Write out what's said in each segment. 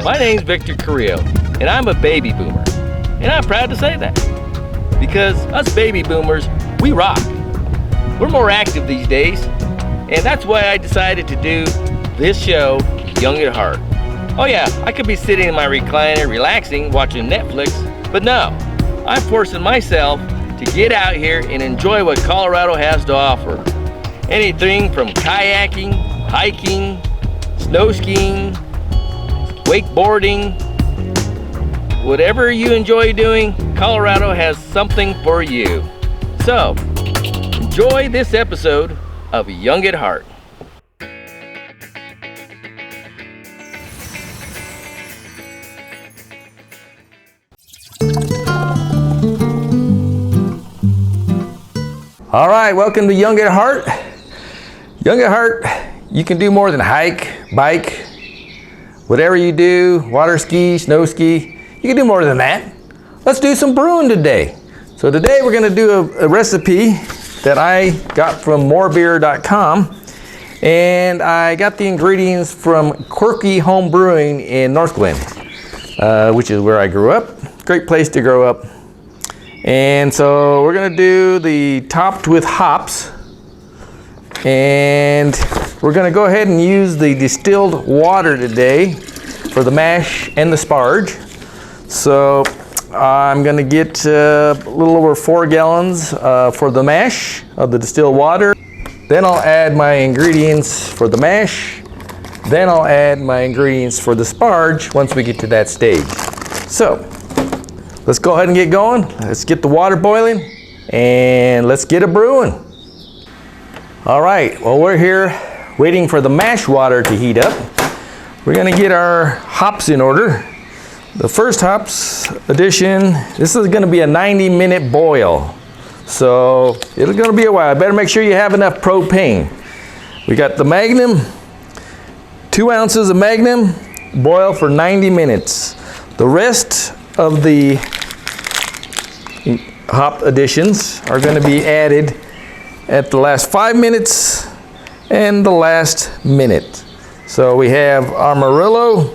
My name's Victor Carrillo, and I'm a baby boomer. And I'm proud to say that. Because us baby boomers, we rock. We're more active these days. And that's why I decided to do this show, Young at Heart. Oh yeah, I could be sitting in my recliner, relaxing, watching Netflix. But no, I'm forcing myself to get out here and enjoy what Colorado has to offer. Anything from kayaking, hiking, snow skiing, wakeboarding, whatever you enjoy doing, Colorado has something for you. So, enjoy this episode of Young at Heart. All right, welcome to Young at Heart. Young at Heart, you can do more than hike, bike, whatever you do, water ski, snow ski, you can do more than that. Let's do some brewing today. So today we're gonna do a recipe that I got from morebeer.com, and I got the ingredients from Quirky Home Brewing in Northglenn, which is where I grew up. Great place to grow up. And so we're gonna do the topped with hops, and we're gonna go ahead and use the distilled water today for the mash and the sparge. So I'm gonna get a little over 4 gallons for the mash of the distilled water. Then I'll add my ingredients for the mash. Then I'll add my ingredients for the sparge once we get to that stage. So let's go ahead and get going. Let's get the water boiling and let's get it brewing. All right, well, we're here waiting for the mash water to heat up. We're gonna get our hops in order. The first hops addition, this is gonna be a 90-minute boil. So it's gonna be a while. Better make sure you have enough propane. We got the Magnum, 2 ounces of Magnum, boil for 90 minutes. The rest of the hop additions are gonna be added at the last 5 minutes and the last minute. So we have Amarillo,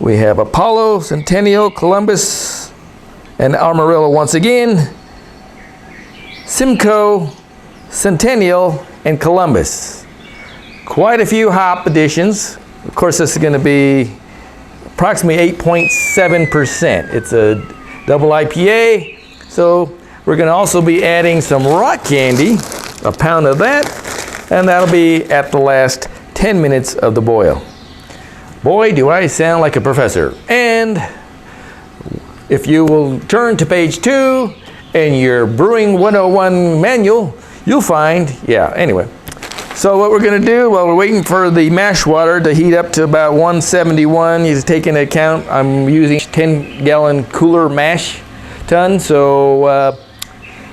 we have Apollo, Centennial, Columbus, and Amarillo once again, Simcoe, Centennial, and Columbus. Quite a few hop additions. Of course, this is going to be approximately 8.7%. It's a double IPA, so we're going to also be adding some rock candy, a pound of that, and that'll be at the last 10 minutes of the boil. Boy, do I sound like a professor. And if you will turn to page 2 in your Brewing 101 manual, you'll find, anyway. So what we're gonna do while we're waiting for the mash water to heat up to about 171, you take into account I'm using 10-gallon cooler mash tun, so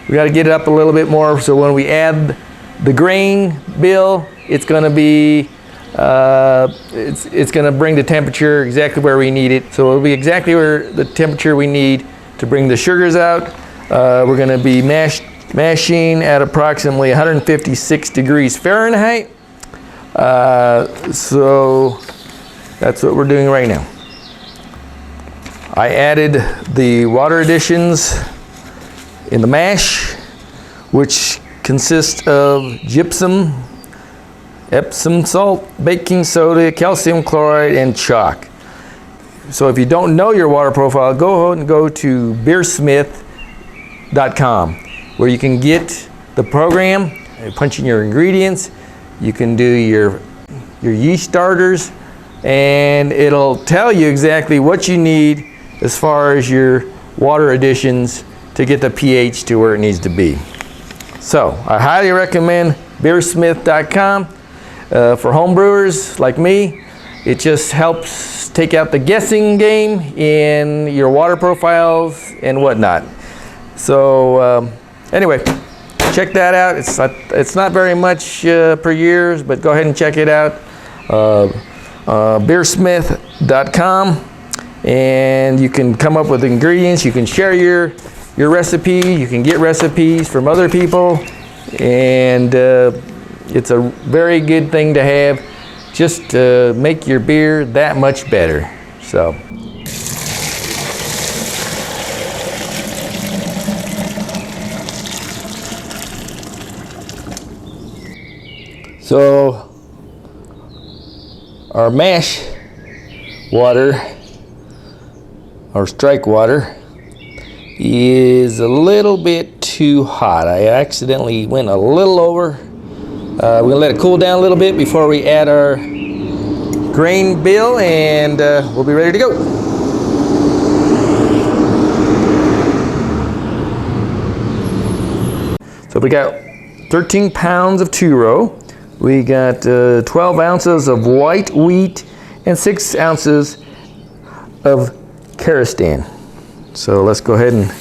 we gotta get it up a little bit more, so when we add the grain bill, it's gonna be, it's gonna bring the temperature exactly where we need it. So it'll be exactly where the temperature we need to bring the sugars out. We're gonna be mashing at approximately 156 degrees Fahrenheit. So that's what we're doing right now. I added the water additions in the mash, which consists of gypsum, Epsom salt, baking soda, calcium chloride, and chalk. So if you don't know your water profile, go ahead and go to beersmith.com, where you can get the program, punch in your ingredients, you can do your yeast starters, and it'll tell you exactly what you need as far as your water additions to get the pH to where it needs to be. So I highly recommend beersmith.com for home brewers like me. It just helps take out the guessing game in your water profiles and whatnot. So anyway, check check that out. It's not very much per year, but go ahead and check it out. Beersmith.com, and you can come up with ingredients. You can share your recipe. You can get recipes from other people, and it's a very good thing to have, just to make your beer that much better. So our mash water, our strike water, is a little bit too hot. I accidentally went a little over. We're gonna let it cool down a little bit before we add our grain bill, and we'll be ready to go. So we got 13 pounds of two-row. We got 12 ounces of white wheat and 6 ounces of Karistan. So let's go ahead and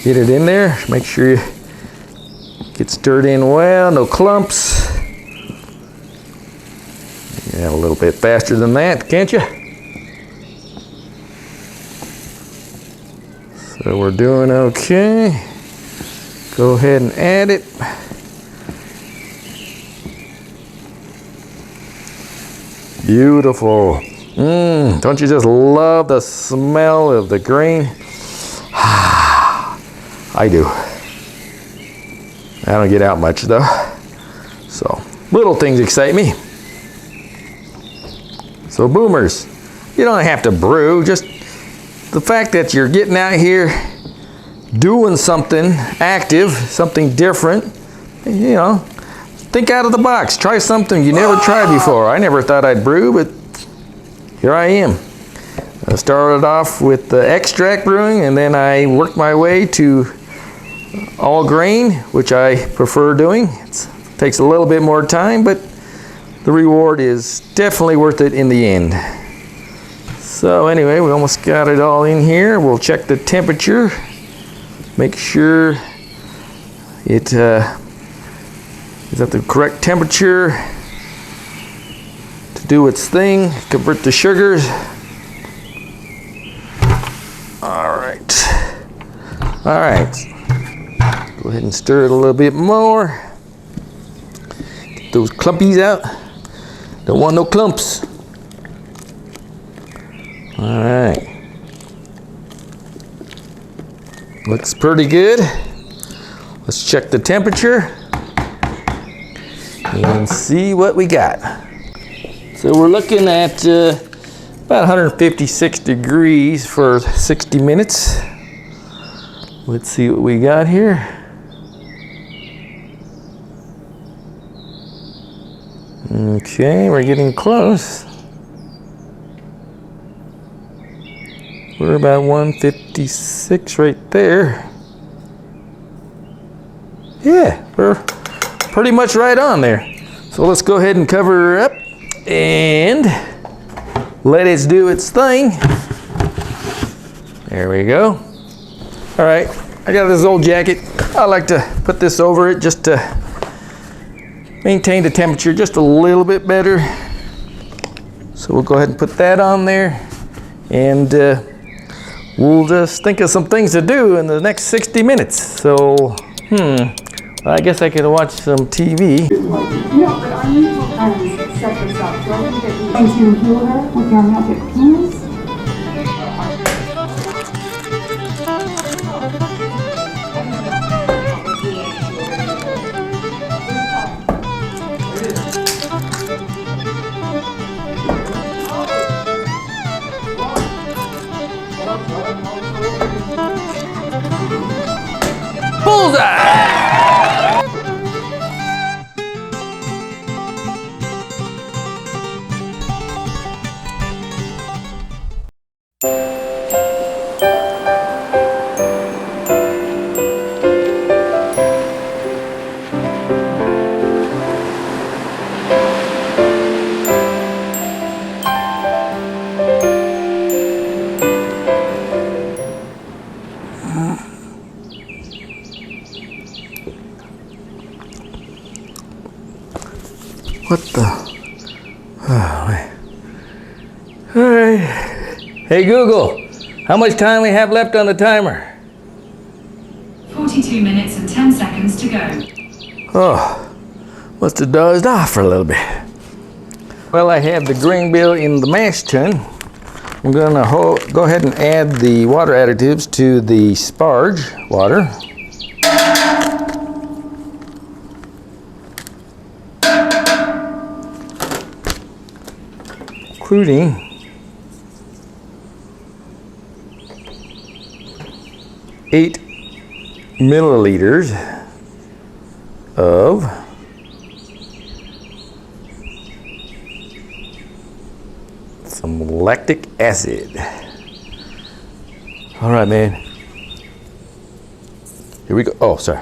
get it in there. Make sure you get stirred in well, no clumps. Yeah, a little bit faster than that, can't you? So we're doing okay. Go ahead and add it. Beautiful. Don't you just love the smell of the grain? I do. I don't get out much though. So, little things excite me. So boomers, you don't have to brew. Just the fact that you're getting out here doing something active, something different, you know, think out of the box. Try something you never tried before. I never thought I'd brew, but here I am. I started off with the extract brewing, and then I worked my way to all grain, which I prefer doing. It takes a little bit more time, but the reward is definitely worth it in the end. So anyway, we almost got it all in here. We'll check the temperature, make sure it is at the correct temperature to do its thing, convert the sugars. All right. Go ahead and stir it a little bit more. Get those clumpies out. Don't want no clumps. All right. Looks pretty good. Let's check the temperature and see what we got. So we're looking at about 156 degrees for 60 minutes. Let's see what we got here. Okay, we're getting close. We're about 156 right there. Yeah, we're pretty much right on there. So let's go ahead and cover her up and let it do its thing. There we go. All right, I got this old jacket. I like to put this over it just to maintain the temperature just a little bit better. So we'll go ahead and put that on there, and we'll just think of some things to do in the next 60 minutes. So, I guess I could watch some TV. No, but our mutual friends set this up. So I think that we going to heal her with your magic penis. Bullseye! What the? Oh, man. All right. Hey Google, how much time we have left on the timer? 42 minutes and 10 seconds to go. Oh, must have dozed off for a little bit. Well, I have the grain bill in the mash tun. I'm gonna go ahead and add the water additives to the sparge water. Including 8 milliliters of some lactic acid. All right, man. Here we go. Oh, sorry.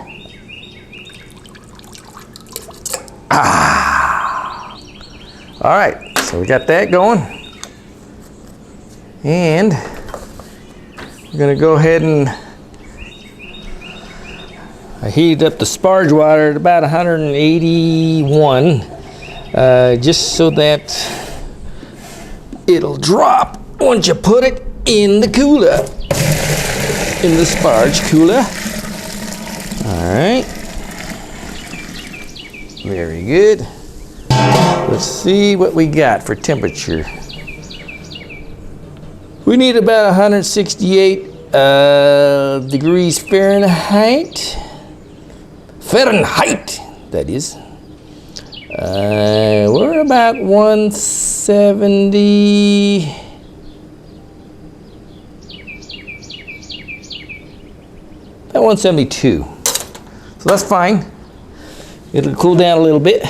All right, so we got that going. And we're gonna go ahead and I heated up the sparge water at about 181, just so that it'll drop once you put it in the cooler, in the sparge cooler. All right, very good. Let's see what we got for temperature. We need about 168 degrees Fahrenheit. Fahrenheit, that is. We're about 170. About 172. So that's fine. It'll cool down a little bit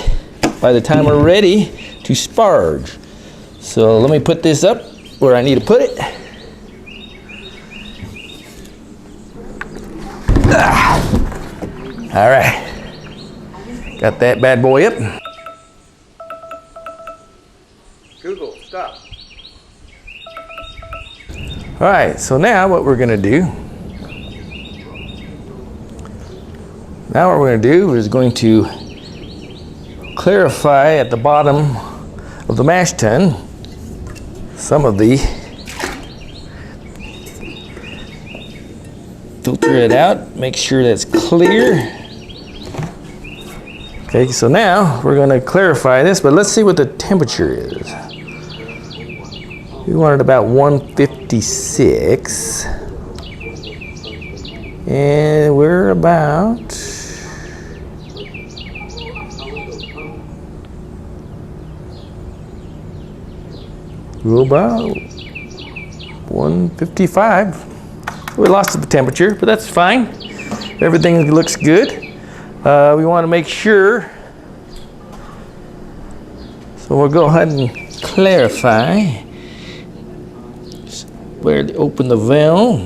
by the time we're ready to sparge. So let me put this up where I need to put it. All right, got that bad boy up. Google, stop. All right, so now what we're gonna do, is going to clarify at the bottom of the mash tun some of the, filter it out, make sure that's clear. Okay, so now we're going to clarify this, but let's see what the temperature is. We want it about 156. And we're about about 155. We lost the temperature, but that's fine. Everything looks good. We want to make sure, so we'll go ahead and clarify where to open the valve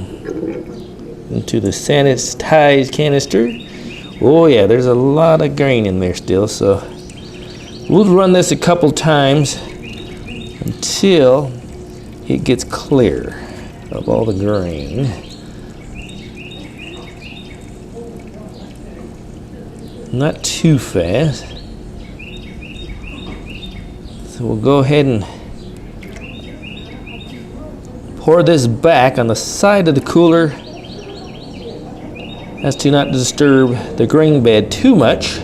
into the sanitized canister. Oh yeah, there's a lot of grain in there still, so we'll run this a couple times until it gets clear of all the grain. Not too fast. So we'll go ahead and pour this back on the side of the cooler as to not disturb the grain bed too much.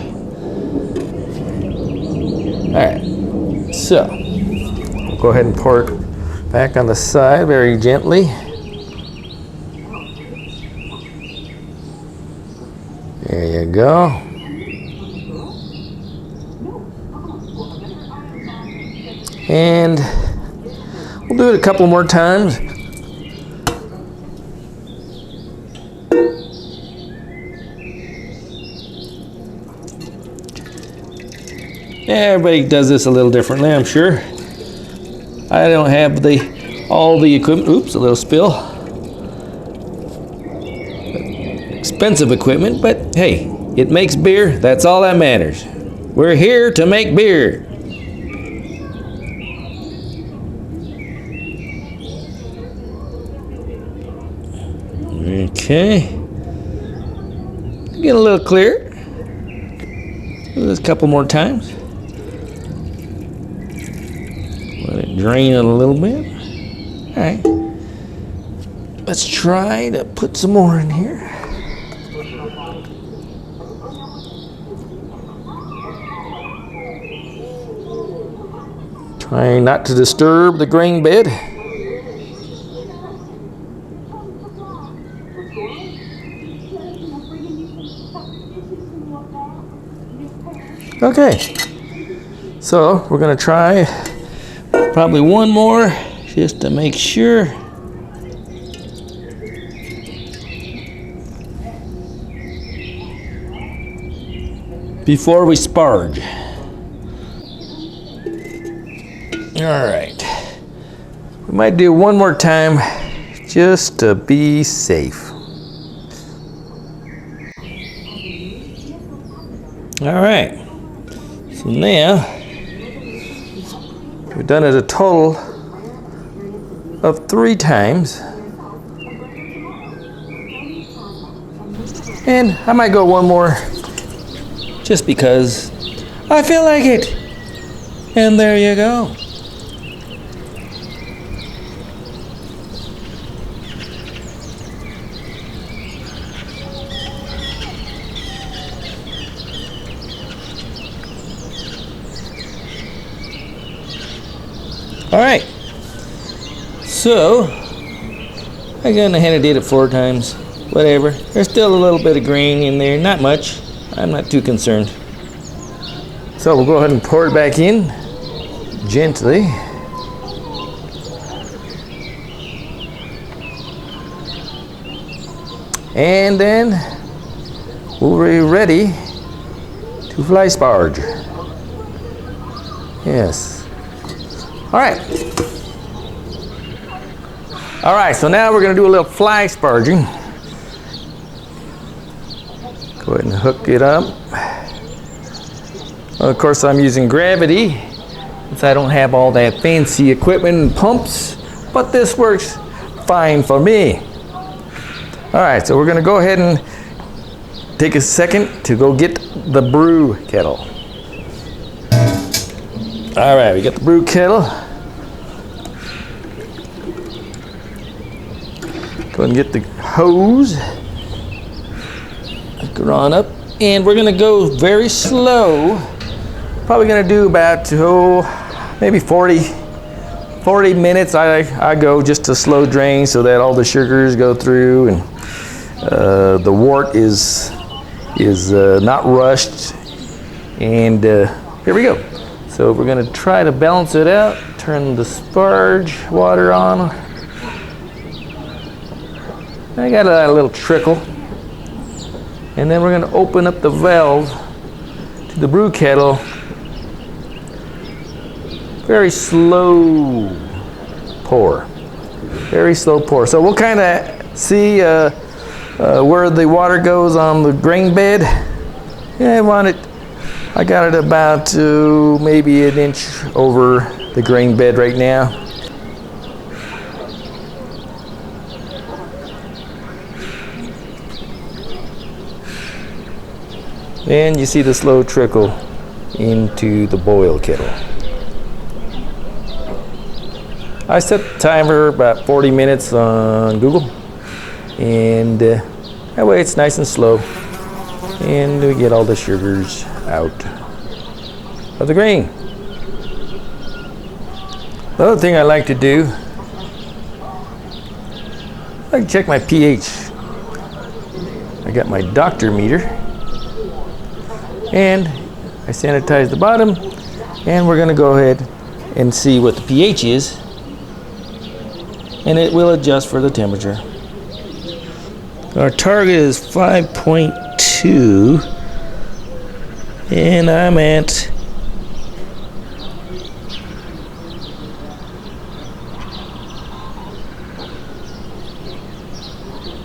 All right, so we'll go ahead and pour it back on the side very gently. There you go. And we'll do it a couple more times. Everybody does this a little differently, I'm sure. I don't have all the equipment. Oops, a little spill. Expensive equipment, but hey, it makes beer. That's all that matters. We're here to make beer. Okay. Get a little clear. Do this a couple more times. drain it a little bit. All right. Let's try to put some more in here. Trying not to disturb the grain bed. Okay, so we're gonna try probably one more just to make sure. Before we sparge. All right, we might do one more time just to be safe. All right. So now, we've done it a total of 3 times. And I might go one more just because I feel like it. And there you go. All right, so I went ahead and did it 4 times, whatever. There's still a little bit of grain in there, not much. I'm not too concerned. So we'll go ahead and pour it back in gently. And then we'll be ready to fly sparge. Yes. All right, so now we're gonna do a little fly sparging. Go ahead and hook it up. Well, of course, I'm using gravity, since I don't have all that fancy equipment and pumps, but this works fine for me. All right, so we're gonna go ahead and take a second to go get the brew kettle. All right, we got the brew kettle. Go ahead and get the hose. Hook it on up. And we're gonna go very slow. Probably gonna do about, maybe 40 minutes. I go just a slow drain so that all the sugars go through and the wort is not rushed. And here we go. So we're gonna try to balance it out, turn the sparge water on. I got a little trickle. And then we're gonna open up the valve to the brew kettle. Very slow pour, very slow pour. So we'll kind of see where the water goes on the grain bed. Yeah, I got it about maybe 1 inch over the grain bed right now. And you see the slow trickle into the boil kettle. I set the timer about 40 minutes on Google, and that way it's nice and slow, and we get all the sugars out of the grain. The other thing I like to do, I like to check my pH. I got my doctor meter, and I sanitize the bottom, and we're gonna go ahead and see what the pH is, and it will adjust for the temperature. Our target is 5.2, and I'm at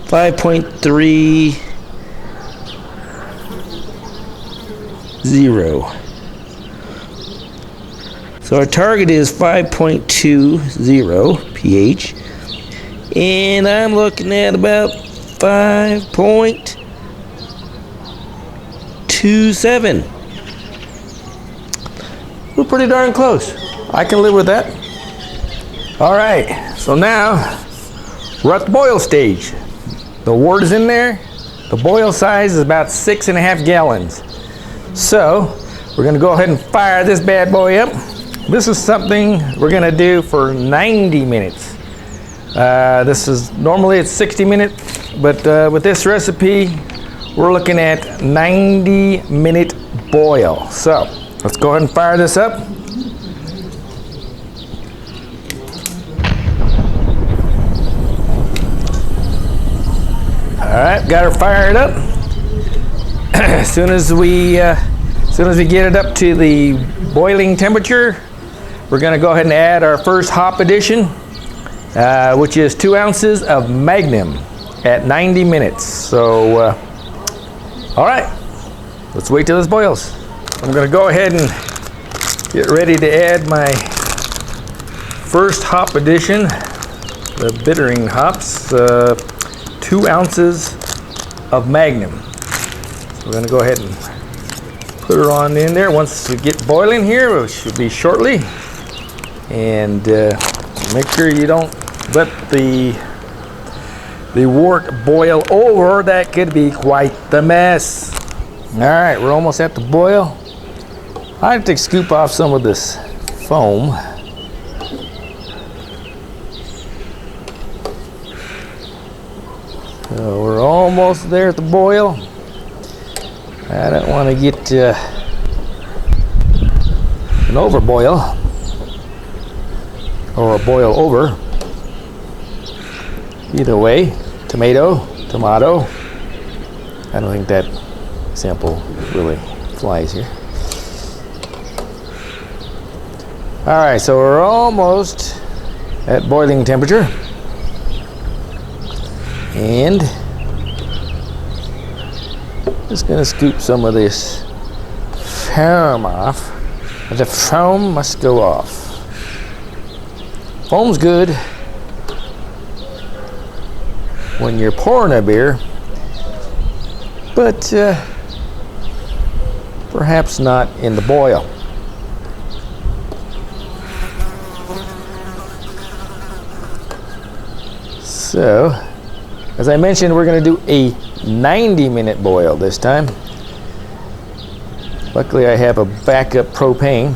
5.30. So our target is 5.20 pH, and I'm looking at about 5.27. We're pretty darn close. I can live with that. All right, so now we're at the boil stage. The wort is in there. The boil size is about 6.5 gallons. So we're gonna go ahead and fire this bad boy up. This is something we're gonna do for 90 minutes. This is normally it's 60 minutes, but with this recipe, we're looking at 90-minute boil. So let's go ahead and fire this up. All right, got her fired up. As soon as we get it up to the boiling temperature, we're going to go ahead and add our first hop addition, which is 2 ounces of Magnum at 90 minutes. So, all right, let's wait till this boils. I'm going to go ahead and get ready to add my first hop addition, the bittering hops. 2 ounces of Magnum. So we're going to go ahead and put her on in there once we get boiling here, which should be shortly. And make sure you don't let the wort boil over. That could be quite the mess. All right, we're almost at the boil. I have to scoop off some of this foam. So we're almost there at the boil. I don't want to get an overboil or a boil over. Either way, tomato. I don't think that sample really flies here. All right, so we're almost at boiling temperature. And just gonna scoop some of this foam off. The foam must go off. Foam's good when you're pouring a beer, but perhaps not in the boil. So, as I mentioned, we're going to do a 90-minute boil this time. Luckily, I have a backup propane.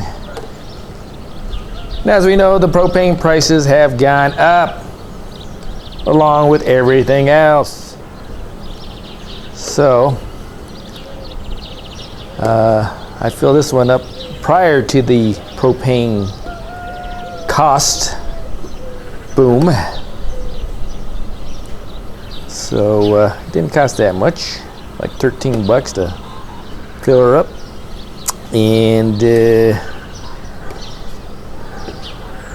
And as we know, the propane prices have gone up along with everything else. So, I fill this one up prior to the propane cost boom. So it didn't cost that much, like 13 bucks to fill her up. And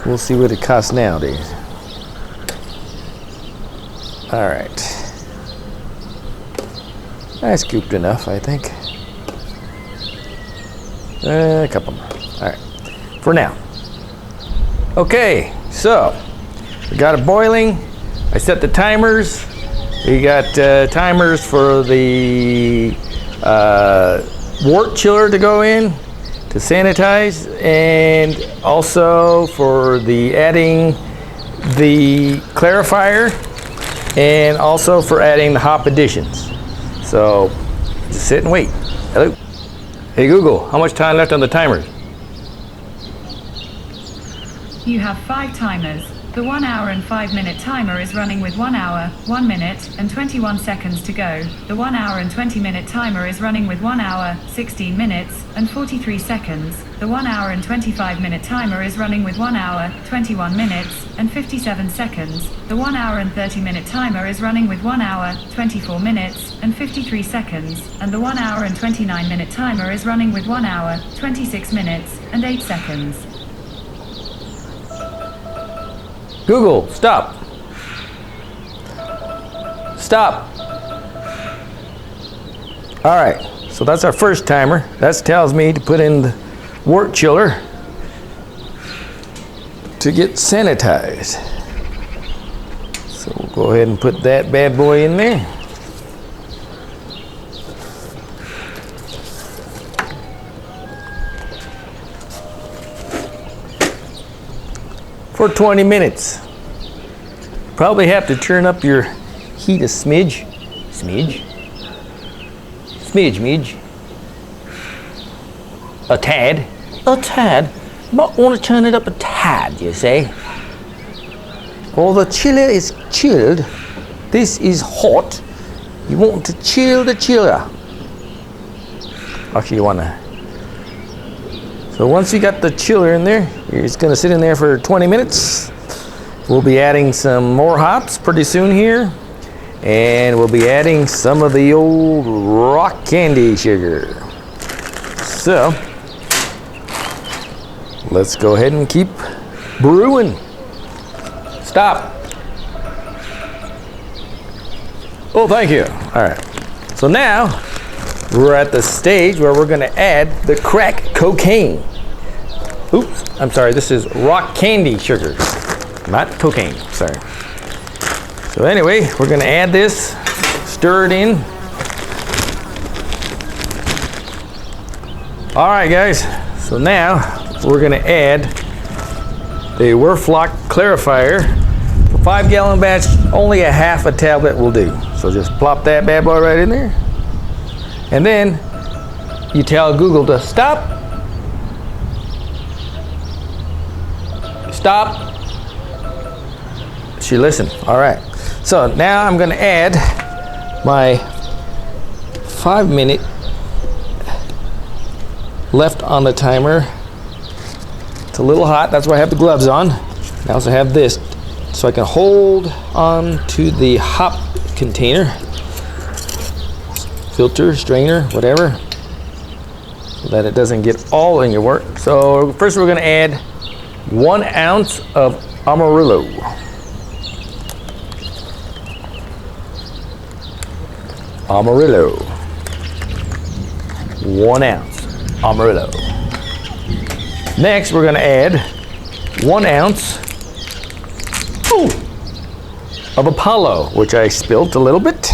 we'll see what it costs nowadays. All right. I scooped enough, I think. A couple more. All right, for now. Okay, so we got it boiling. I set the timers. We got timers for the wort chiller to go in to sanitize, and also for the adding the clarifier, and also for adding the hop additions. So just sit and wait. Hello. Hey Google, how much time left on the timer? You have 5 timers. The 1 hour and 5 minute timer is running with 1 hour, 1 minute, and 21 seconds to go. The 1 hour and 20 minute timer is running with 1 hour, 16 minutes, and 43 seconds. The 1 hour and 25 minute timer is running with 1 hour, 21 minutes, and 57 seconds. The 1 hour and 30 minute timer is running with 1 hour, 24 minutes, and 53 seconds. And the 1 hour and 29 minute timer is running with 1 hour, 26 minutes, and 8 seconds. Google, stop. Stop. All right, so that's our first timer. That tells me to put in the wort chiller to get sanitized. So we'll go ahead and put that bad boy in there. for 20 minutes. Probably have to turn up your heat a smidge. Smidge? Smidge. A tad. A tad. But want to turn it up a tad, you say? Well, the chiller is chilled. This is hot. You want to chill the chiller. Actually, you want to. So once you got the chiller in there, it's going to sit in there for 20 minutes. We'll be adding some more hops pretty soon here. And we'll be adding some of the old rock candy sugar. So, let's go ahead and keep brewing. Stop. Oh, thank you. All right. So now, we're at the stage where we're gonna add the crack cocaine. Oops, I'm sorry, this is rock candy sugar, not cocaine, sorry. So anyway, we're gonna add this, stir it in. All right, guys, so now we're gonna add the Werflock clarifier. For 5-gallon batch, only a half a tablet will do. So just plop that bad boy right in there. And then you tell Google to stop. Stop. She listened. All right. So now I'm going to add my 5-minute left on the timer. It's a little hot. That's why I have the gloves on. I also have this so I can hold on to the hop container. Filter, strainer, whatever, so that it doesn't get all in your work. So first we're going to add 1 ounce of Amarillo. Amarillo. 1 ounce Amarillo. Next we're going to add 1 ounce of Apollo, which I spilt a little bit.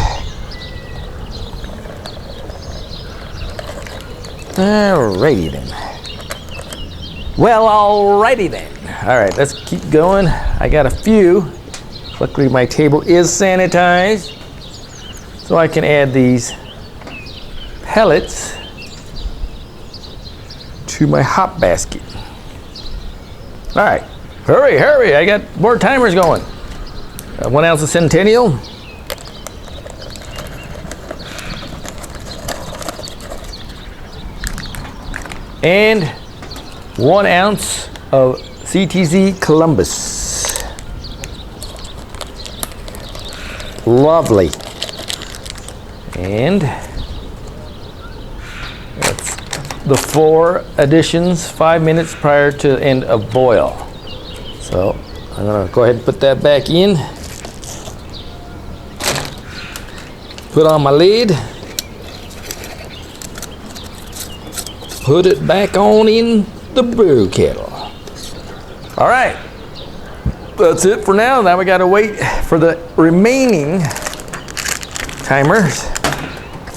Alrighty then. Well, alrighty then. Alright, let's keep going. I got a few. Luckily my table is sanitized. So I can add these pellets to my hop basket. Alright, hurry, I got more timers going. 1 ounce of Centennial. And 1 ounce of CTZ Columbus. Lovely. And that's the 4 additions, 5 minutes prior to end of boil. So I'm gonna go ahead and put that back in. Put on my lid. Put it back on in the brew kettle. All right, that's it for now. Now we gotta wait for the remaining timers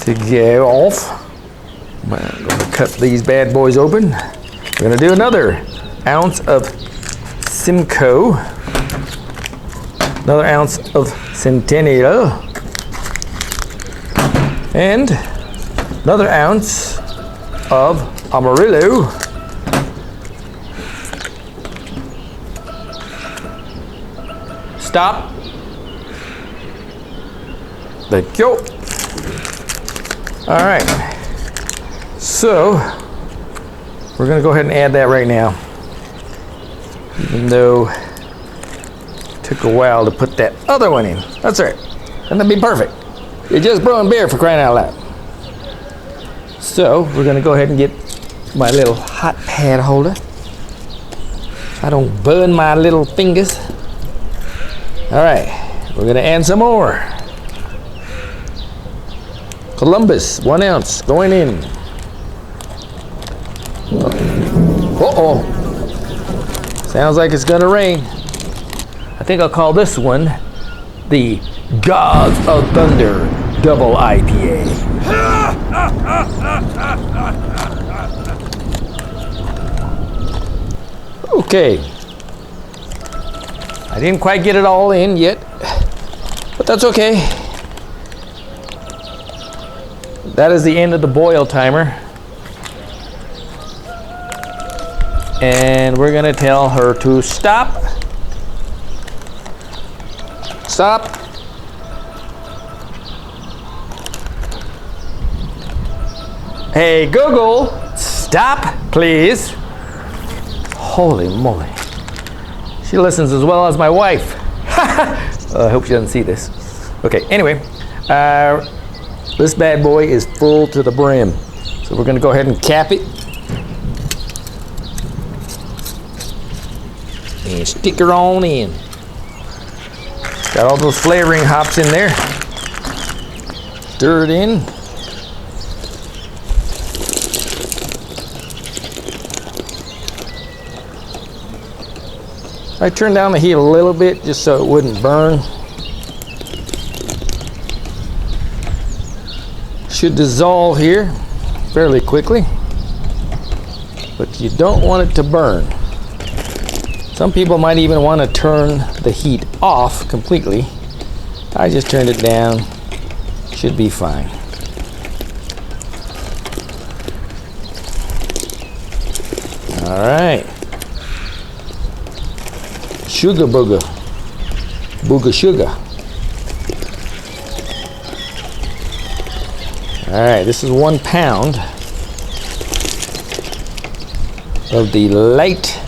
to go off. I'm gonna cut these bad boys open. We're gonna do another ounce of Simcoe, another ounce of Centennial, and another ounce of Amarillo. Stop. Thank you. All right. So we're gonna go ahead and add that right now. Even though it took a while to put that other one in. That's all right. That'll be perfect. You're just brewing beer, for crying out loud. So we're gonna go ahead and get my little hot pad holder. I don't burn my little fingers. All right, we're gonna add some more. Columbus, 1 ounce, going in. Uh-oh. Sounds like it's gonna rain. I think I'll call this one the Gods of Thunder Double IPA. Okay. I didn't quite get it all in yet, but that's okay. That is the end of the boil timer. And we're gonna tell her to stop. Stop. Hey Google, stop, please. Holy moly. She listens as well as my wife. I hope she doesn't see this. Okay, anyway, this bad boy is full to the brim. So we're gonna go ahead and cap it. And stick her on in. Got all those flavoring hops in there. Stir it in. I turned down the heat a little bit just so it wouldn't burn. Should dissolve here fairly quickly, but you don't want it to burn. Some people might even want to turn the heat off completely. I just turned it down. Should be fine. All right. Sugar booger. Booger sugar. All right, this is 1 pound of the light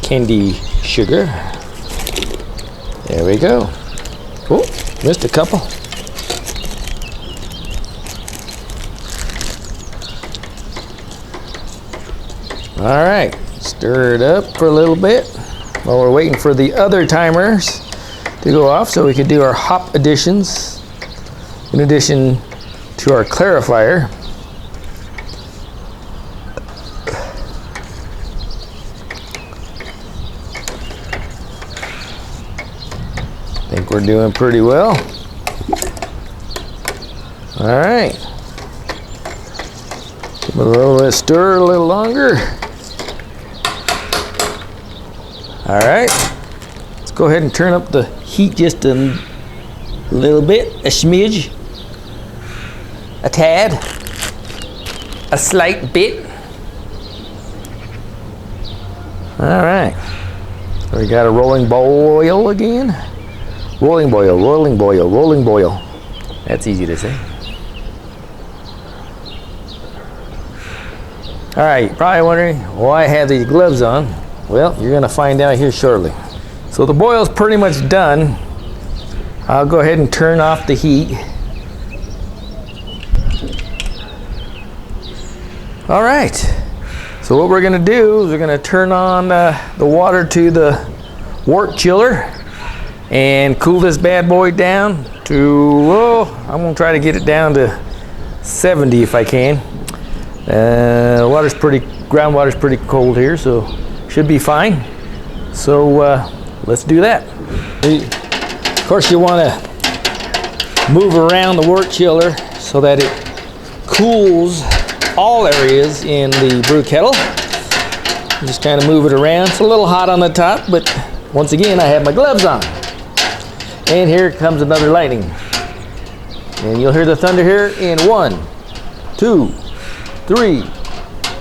candy sugar. There we go. Oh, missed a couple. All right, stir it up for a little bit while we're waiting for the other timers to go off so we could do our hop additions in addition to our clarifier. I think we're doing pretty well. All right. Give it a little bit, stir a little longer. All right. Let's go ahead and turn up the heat just a little bit, a smidge, a tad, a slight bit. All right. So we got a rolling boil again. Rolling boil, rolling boil, rolling boil. That's easy to say. All right, you're probably wondering why I have these gloves on. Well, you're gonna find out here shortly. So the boil's pretty much done. I'll go ahead and turn off the heat. All right, so what we're gonna do is we're gonna turn on the water to the wort chiller and cool this bad boy down to, oh, I'm gonna try to get it down to 70 if I can. Groundwater's pretty cold here, so should be fine. So let's do that. Of course, you want to move around the wort chiller so that it cools all areas in the brew kettle. Just kind of move it around. It's a little hot on the top, but once again, I have my gloves on. And here comes another lightning. And you'll hear the thunder here in 1, 2, 3,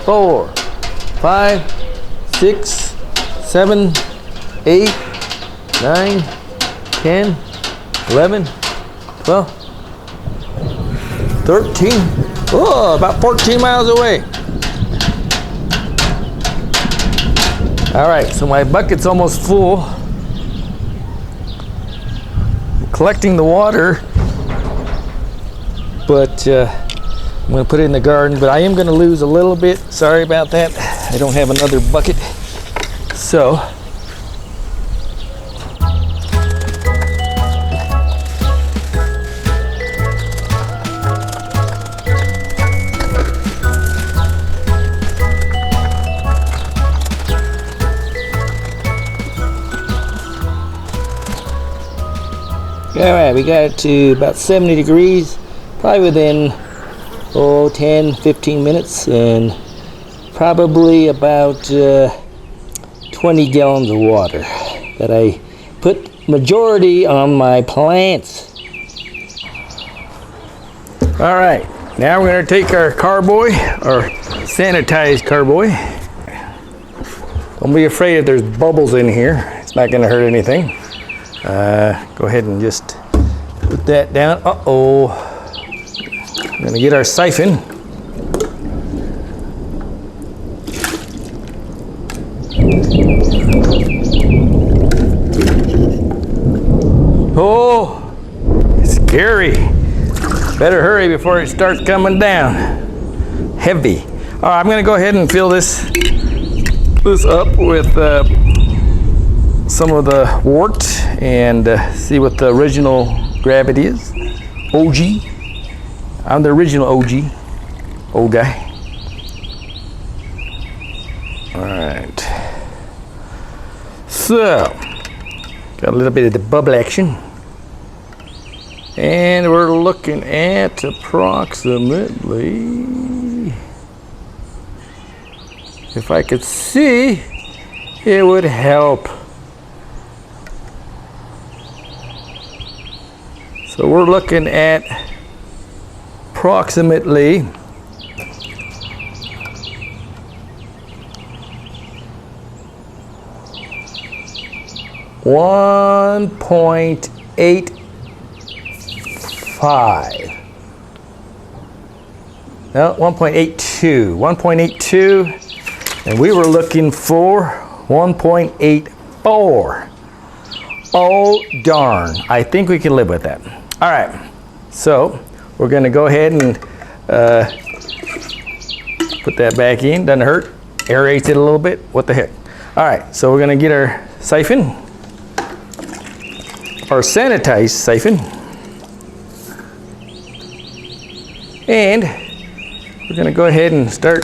4, 5, 6, 7, 8, 9, 10, 11, 12, 13, oh, about 14 miles away. All right, so my bucket's almost full. I'm collecting the water, but I'm gonna put it in the garden, but I am gonna lose a little bit. Sorry about that. I don't have another bucket. So, all right, we got it to about 70 degrees, probably within 10, 15 minutes, and probably about 20 gallons of water that I put majority on my plants. All right, now we're gonna take our carboy, our sanitized carboy. Don't be afraid if there's bubbles in here. It's not gonna hurt anything. Go ahead and just put that down. Uh-oh. We're gonna get our siphon. Oh, it's scary. Better hurry before it starts coming down. Heavy. All right, I'm gonna go ahead and fill this up with some of the wort and see what the original gravity is. OG. I'm the original OG. Old guy. All right. So, got a little bit of the bubble action. And we're looking at approximately, if I could see, it would help. So we're looking at approximately 1.85. No, 1.82. 1.82. And we were looking for 1.84. Oh, darn. I think we can live with that. All right. So we're going to go ahead and put that back in. Doesn't hurt. Aerates it a little bit. What the heck? All right. So we're going to get our siphon. Our sanitized siphon. And we're going to go ahead and start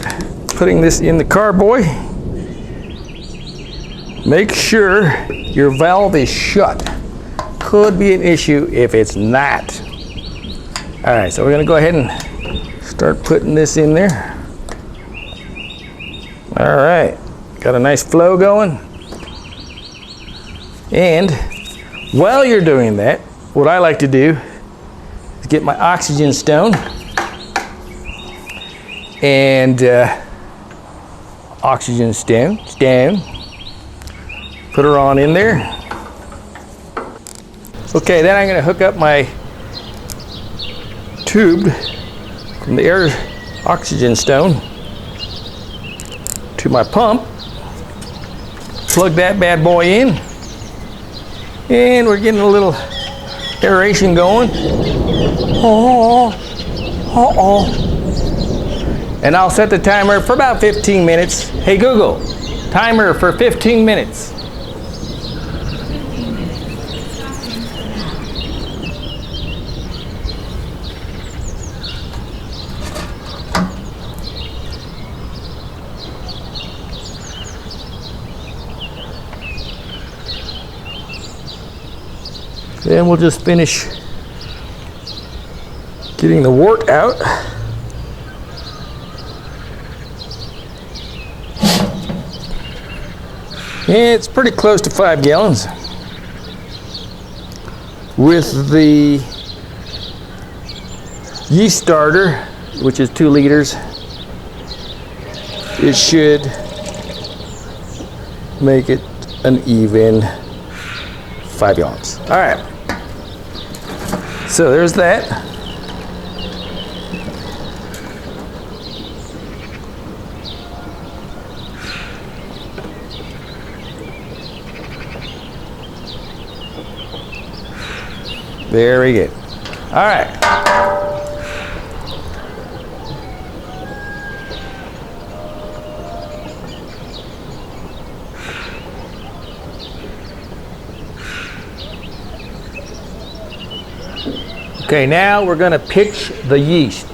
putting this in the carboy. Make sure your valve is shut. Could be an issue if it's not. All right, so we're going to go ahead and start putting this in there. All right, got a nice flow going. And while you're doing that, what I like to do is get my oxygen stone and oxygen stone, put her on in there. Okay, then I'm going to hook up my tube from the air oxygen stone to my pump, plug that bad boy in, and we're getting a little aeration going. And I'll set the timer for about 15 minutes. Hey Google, timer for 15 minutes. Then we'll just finish getting the wort out. It's pretty close to 5 gallons. With the yeast starter, which is 2 liters, it should make it an even 5 gallons. All right. So there's that. Very good. All right. Okay, now we're going to pitch the yeast.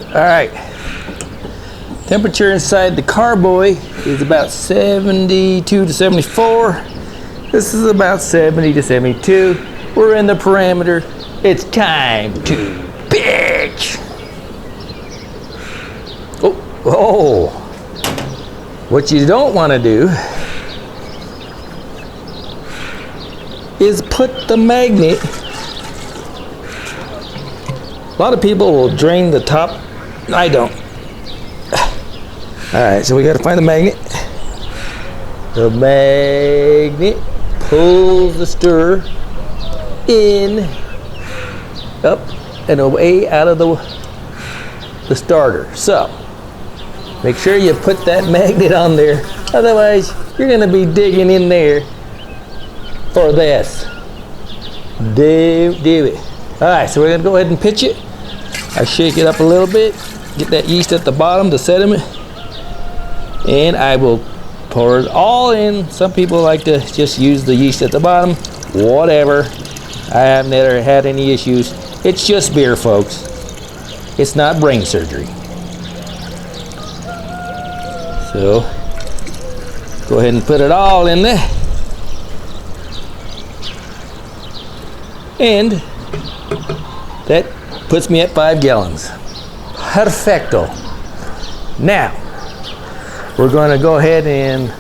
All right. Temperature inside the carboy is about 72 to 74. This is about 70 to 72. We're in the parameter. It's time to pitch. Oh, what you don't want to do is put the magnet. A lot of people will drain the top. I don't. All right, so we got to find the magnet. The magnet pulls the stirrer in, up, and away out of the starter. So make sure you put that magnet on there. Otherwise, you're going to be digging in there for this. Do it. All right, so we're going to go ahead and pitch it. I shake it up a little bit, get that yeast at the bottom, the sediment, and I will pour it all in. Some people like to just use the yeast at the bottom. Whatever. I have never had any issues. It's just beer, folks. It's not brain surgery. So, go ahead and put it all in there. And that puts me at 5 gallons. Perfecto. Now, we're going to go ahead and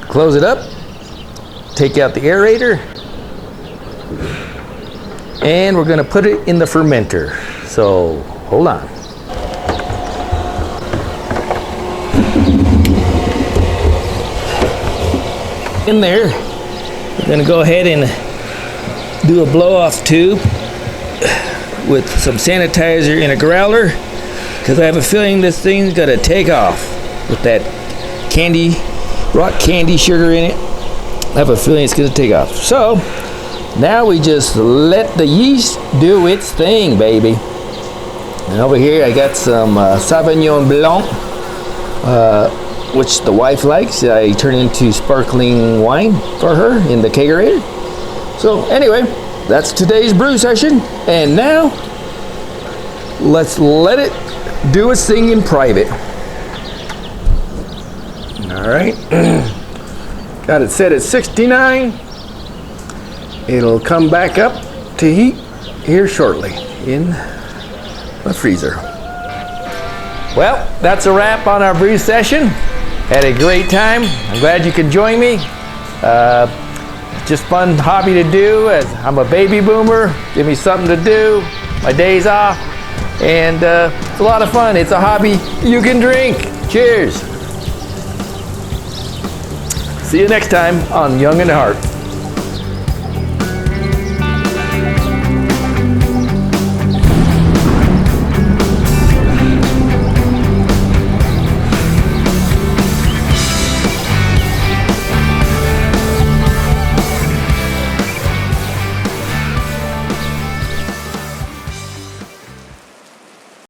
close it up, take out the aerator, and we're going to put it in the fermenter. So, hold on. In there, we're going to go ahead and do a blow-off tube with some sanitizer in a growler, because I have a feeling this thing's going to take off with that candy, rock candy sugar in it. I have a feeling it's going to take off. So, now we just let the yeast do its thing, baby. And over here I got some Sauvignon Blanc, which the wife likes. I turn into sparkling wine for her in the kegerator. So anyway, that's today's brew session. And now, let's let it do its thing in private. All right. Got it set at 69. It'll come back up to heat here shortly in the freezer. Well, that's a wrap on our brew session. Had a great time. I'm glad you could join me. Just fun hobby to do, as I'm a baby boomer. Give me something to do. My days off. And it's a lot of fun. It's a hobby you can drink. Cheers. See you next time on Young and Heart.